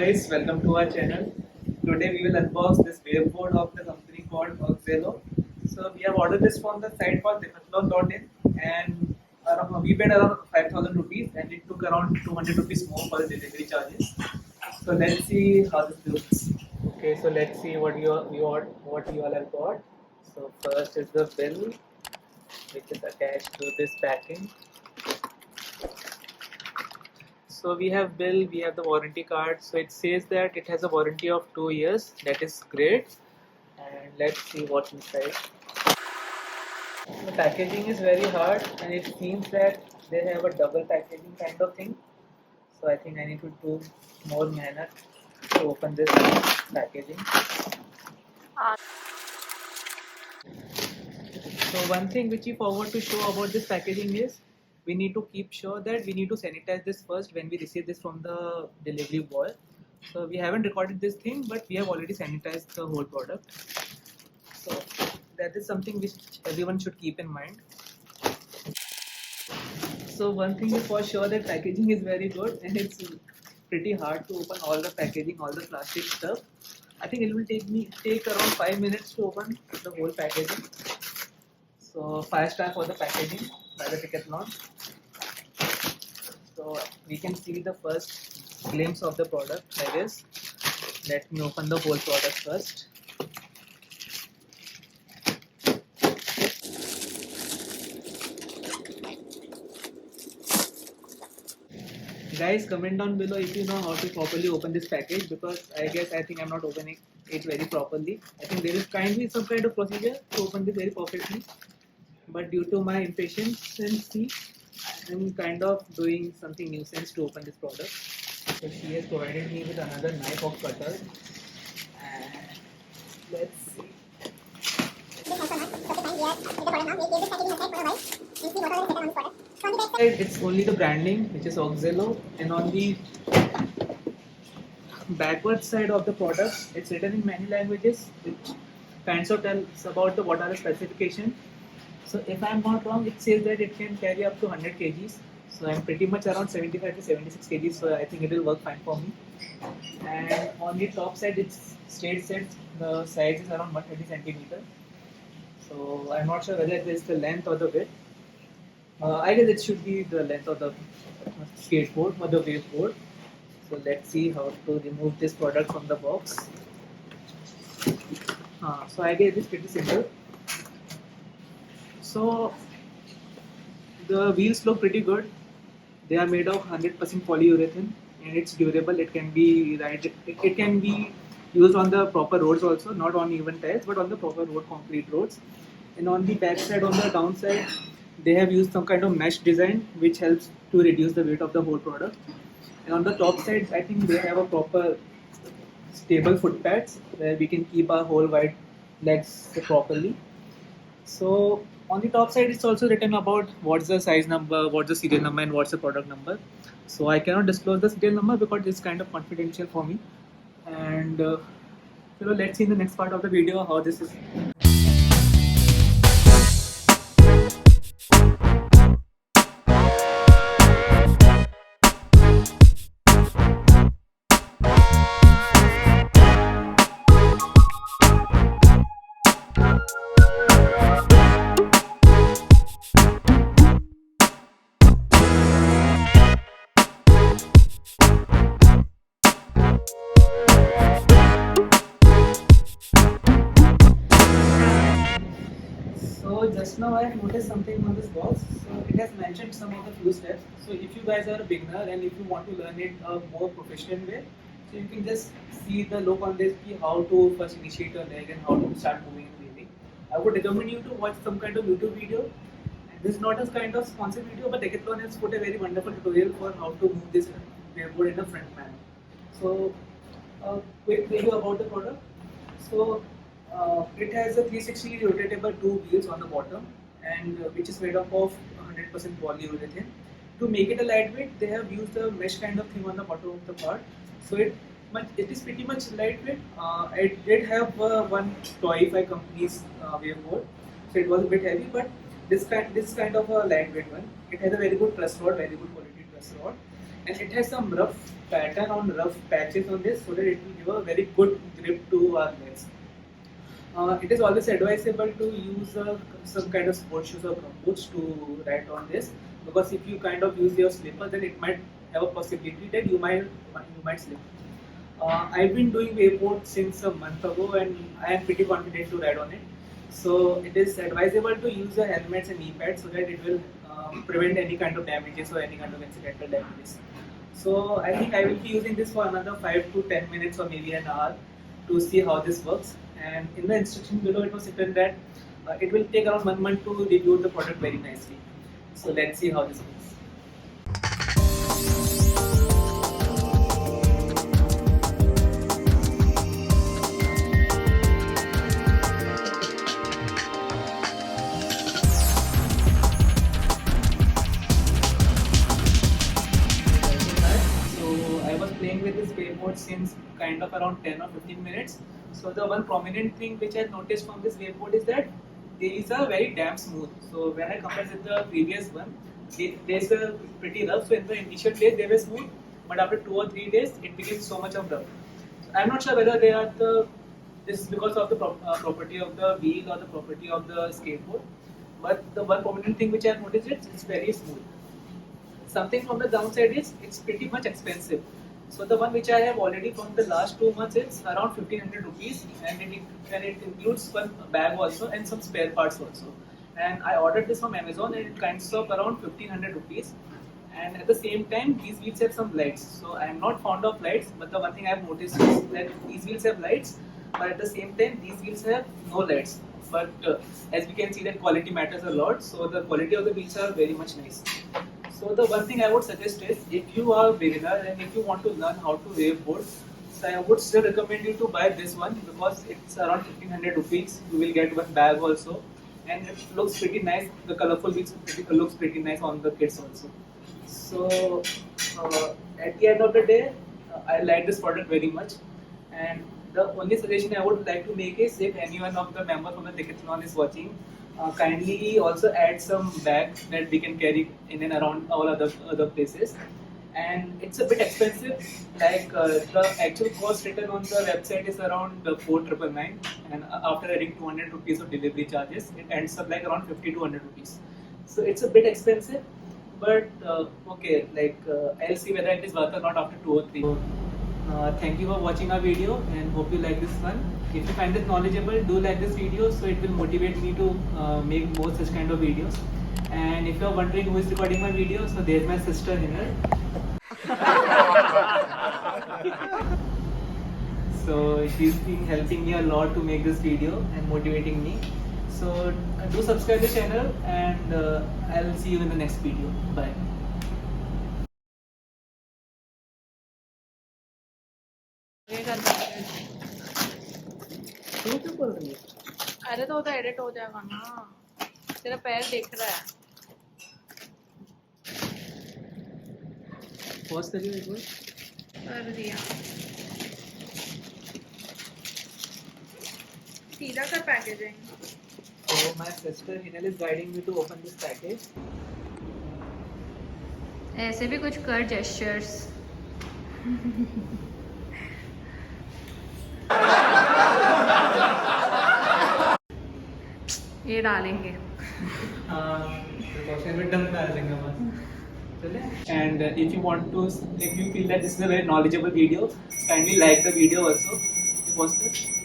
guys, welcome to our channel. Today we will unbox this waveboard of the company called Oxelo. So we have ordered this from the site called decathlon.in and we paid around 5,000 rupees and it took around 200 rupees more for the delivery charges. So let's see how this looks. Okay, so let's see what you all have got. So first is the bill which is attached to this packing. So we have bill, we have the warranty card. So it says that it has a warranty of 2 years. That is great. And let's see what's inside. The packaging is very hard and it seems that they have a double packaging kind of thing. So I think I need to do more manner to open this packaging. So one thing which we forgot to show about this packaging is we need to keep sure that we need to sanitize this first when we receive this from the delivery boy. So we haven't recorded this thing, but we have already sanitized the whole product. So that is something which everyone should keep in mind. So one thing is for sure that packaging is very good and it's pretty hard to open all the packaging, all the plastic stuff. I think it will take around 5 minutes to open the whole packaging. So 5-star for the packaging by the Decathlon. So we can see the first glimpse of the product like this. Let me open the whole product first. Guys, comment down below if you know how to properly open this package, because I think I'm not opening it very properly. I think there is kindly some kind of procedure to open this very perfectly, but due to my impatience, I'm kind of doing something nuisance to open this product. So she has provided me with another knife of cutter, and let's see. It's only the branding, which is Oxelo, and on the backward side of the product, it's written in many languages, which kind of tells about what are the specifications. So if I'm not wrong, it says that it can carry up to 100 kgs. So I'm pretty much around 75 to 76 kgs. So I think it will work fine for me. And on the top side, it states that the size is around 130 centimeter. So I'm not sure whether it is the length or the width. I guess it should be the length of the skateboard or the waveboard. So let's see how to remove this product from the box. So I guess it's pretty simple. So the wheels look pretty good. They are made of 100% polyurethane and it's durable. It can be it can be used on the proper roads also, not on even tires, but on the proper road concrete roads. And on the back side, on the downside, they have used some kind of mesh design which helps to reduce the weight of the whole product. And on the top side, I think they have a proper stable foot pads where we can keep our whole wide legs properly. So on the top side, it's also written about what's the size number, what's the serial number, and what's the product number. So I cannot disclose the serial number because it's kind of confidential for me. And let's see in the next part of the video how this is. So just now I have noticed something on this box. So it has mentioned some of the few steps. So if you guys are a beginner and if you want to learn it a more professional way, so you can just see the look on this, how to first initiate your leg and how to start moving and breathing. I would recommend you to watch some kind of YouTube video. And this is not a kind of sponsored video, but Decathlon has put a very wonderful tutorial for how to move this waveboard in a front manner. So a quick review about the product. So it has a 360 rotatable two wheels on the bottom, and which is made up of 100% polyurethane. To make it a lightweight, they have used a mesh kind of thing on the bottom of the part. So it is pretty much lightweight. I did have one Toyify company's waveboard, so it was a bit heavy, but this kind of a lightweight one. It has a very good truss rod, very good quality truss rod, and it has some rough pattern on rough patches on this, so that it will give a very good grip to our legs. It is always advisable to use some kind of sports shoes or boots to ride on this, because if you kind of use your slipper, then it might have a possibility that you might slip. I've been doing wakeboard since a month ago, and I am pretty confident to ride on it. So it is advisable to use the helmets and knee pads so that it will prevent any kind of damages or any kind of accidental damages. So I think I will be using this for another 5 to 10 minutes or maybe an hour to see how this works. And in the instruction below, it was written that it will take around 1 month to review the product very nicely. So let's see how this works. So I was playing with this wakeboard since kind of around 10 or 15 minutes. So the one prominent thing which I noticed from this wakeboard is that these are very damn smooth. So when I compare with the previous one, they were pretty rough. So in the initial days they were smooth, but after 2 or 3 days it became so much of rough. So I'm not sure whether this is because of the property of the wheel or the property of the skateboard. But the one prominent thing which I have noticed is it's very smooth. Something from the downside is it's pretty much expensive. So the one which I have already from the last 2 months, it's around 1500 rupees, and it includes one bag also and some spare parts also. And I ordered this from Amazon, and it kinds of around 1500 rupees. And at the same time, these wheels have some lights. So I am not fond of lights, but the one thing I have noticed is that these wheels have lights, but at the same time, these wheels have no lights. But as we can see, that quality matters a lot. So the quality of the wheels are very much nice. So the one thing I would suggest is, if you are a beginner and if you want to learn how to wakeboard, so I would still recommend you to buy this one, because it's around 1500 rupees. You will get one bag also, and it looks pretty nice. The colorful wheels looks pretty nice on the kids also. So at the end of the day, I like this product very much, and the only suggestion I would like to make is, if anyone of the members from the Decathlon is watching, kindly also add some bag that we can carry in and around all other places. And it's a bit expensive. Like the actual cost written on the website is around 4,999, and after adding 200 rupees of delivery charges, it ends up like around 50 to 100 rupees. So it's a bit expensive, but okay, like I'll see whether it is worth or not after 2 or 3. Thank you for watching our video, and hope you like this one. If you find it knowledgeable, do like this video, so it will motivate me to make more such kind of videos. And if you are wondering who is recording my video, so there's my sister Hinal. So she's been helping me a lot to make this video and motivating me. So do subscribe the channel, and I'll see you in the next video. Bye. तू क्यों बोल रही है? अरे तो edit हो जाएगा ना, तेरा पैर दिख रहा है। पॉज करिए एक बार। कर दिया। सीधा कर packaging. So my sister Hinal is guiding me to open this package. ऐसे भी कुछ कर जेस्चर्स। ये डालेंगे। Precaution में डंक डाल देंगे बस। चले? And if you feel that this is a very knowledgeable video, kindly like the video also. What's that?